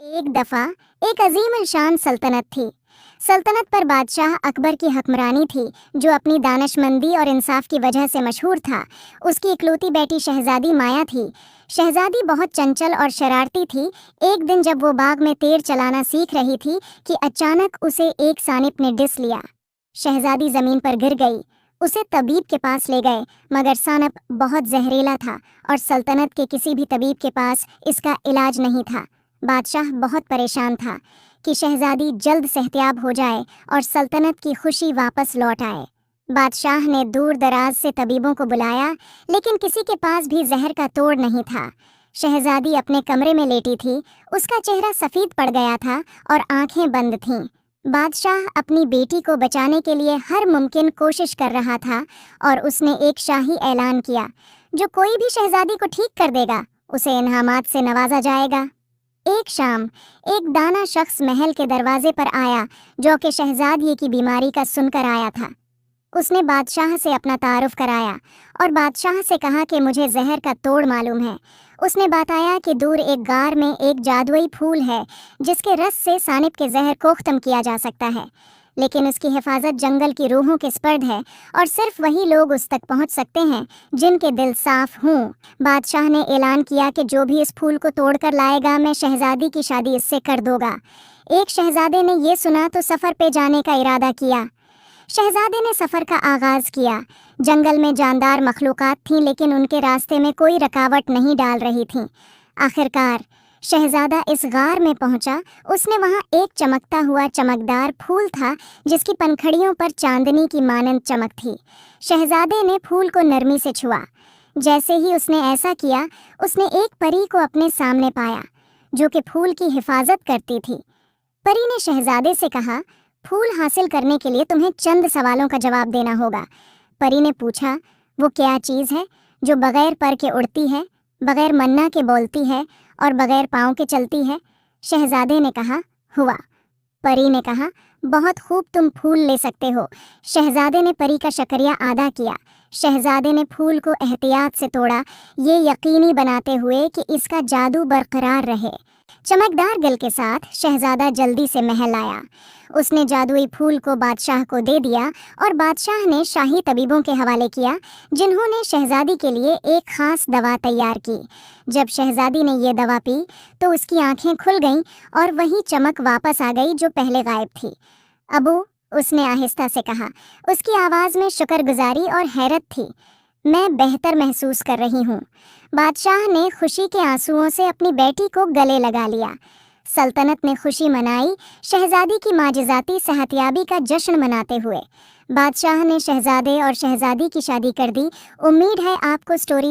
एक दफा एक अजीम शान सल्तनत थी। सल्तनत पर बादशाह अकबर की हुक्मरानी थी, जो अपनी दानिशमंदी और इंसाफ की वजह से मशहूर था। उसकी इकलौती बेटी शहजादी माया थी। शहजादी बहुत चंचल और शरारती थी। एक दिन जब वो बाग में तीर चलाना सीख रही थी कि अचानक उसे एक सानिप ने डिस लिया। शहजादी जमीन पर गिर गई। उसे तबीब के पास ले गए, मगर सानप बहुत जहरीला था और सल्तनत के किसी भी तबीब के पास इसका इलाज नहीं था। बादशाह बहुत परेशान था कि शहजादी जल्द सेहतियाब हो जाए और सल्तनत की खुशी वापस लौट आए। बादशाह ने दूर दराज से तबीबों को बुलाया, लेकिन किसी के पास भी जहर का तोड़ नहीं था। शहजादी अपने कमरे में लेटी थी। उसका चेहरा सफ़ेद पड़ गया था और आंखें बंद थीं। बादशाह अपनी बेटी को बचाने के लिए हर मुमकिन कोशिश कर रहा था और उसने एक शाही ऐलान किया, जो कोई भी शहजादी को ठीक कर देगा उसे इनामात से नवाजा जाएगा। एक शाम एक दाना शख्स महल के दरवाजे पर आया, जो कि शहजादी की बीमारी का सुनकर आया था। उसने बादशाह से अपना तारुफ कराया और बादशाह से कहा कि मुझे जहर का तोड़ मालूम है। उसने बताया कि दूर एक गार में एक जादुई फूल है, जिसके रस से सानिप के जहर को ख़त्म किया जा सकता है, लेकिन उसकी हिफाजत जंगल की रूहों के स्पर्द है और सिर्फ वही लोग उस तक पहुंच सकते हैं जिनके दिल साफ हों। बादशाह ने ऐलान किया कि जो भी इस फूल को तोड़कर लाएगा, मैं शहजादी की शादी इससे कर दूंगा। एक शहजादे ने यह सुना तो सफ़र पे जाने का इरादा किया। शहजादे ने सफ़र का आगाज़ किया। जंगल में जानदार मखलूक़ात थीं, लेकिन उनके रास्ते में कोई रुकावट नहीं डाल रही थी। आखिरकार शहजादा इस गार में पहुंचा। उसने वहां एक चमकता हुआ चमकदार फूल था, जिसकी पंखड़ियों पर चांदनी की मानंद चमक थी। शहजादे ने फूल को नरमी से छुआ। जैसे ही उसने ऐसा किया, उसने एक परी को अपने सामने पाया, जो कि फूल की हिफाजत करती थी। परी ने शहजादे से कहा, फूल हासिल करने के लिए तुम्हें चंद सवालों का जवाब देना होगा। परी ने पूछा, वो क्या चीज़ है जो बगैर पर के उड़ती है, बगैर मन्ना के बोलती है और बगैर पाँव के चलती है? शहजादे ने कहा, हुआ। परी ने कहा, बहुत खूब, तुम फूल ले सकते हो। शहजादे ने परी का शुक्रिया अदा किया। शहजादे ने फूल को एहतियात से तोड़ा, ये यकीनी बनाते हुए कि इसका जादू बरकरार रहे। चमकदार गल के साथ शहजादा जल्दी से महल आया। उसने जादुई फूल को बादशाह को दे दिया और बादशाह ने शाही तबीबों के हवाले किया, जिन्होंने शहजादी के लिए एक ख़ास दवा तैयार की। जब शहजादी ने ये दवा पी तो उसकी आंखें खुल गईं और वही चमक वापस आ गई जो पहले गायब थी। अबू, उसने आहिस्ता से कहा। उसकी आवाज़ में शुक्रगुजारी और हैरत थी। मैं बेहतर महसूस कर रही हूँ। बादशाह ने खुशी के आंसुओं से अपनी बेटी को गले लगा लिया। सल्तनत ने खुशी मनाई, शहजादी की माजिज़ाती सेहतियाबी का जश्न मनाते हुए। बादशाह ने शहजादे और शहजादी की शादी कर दी। उम्मीद है आपको स्टोरी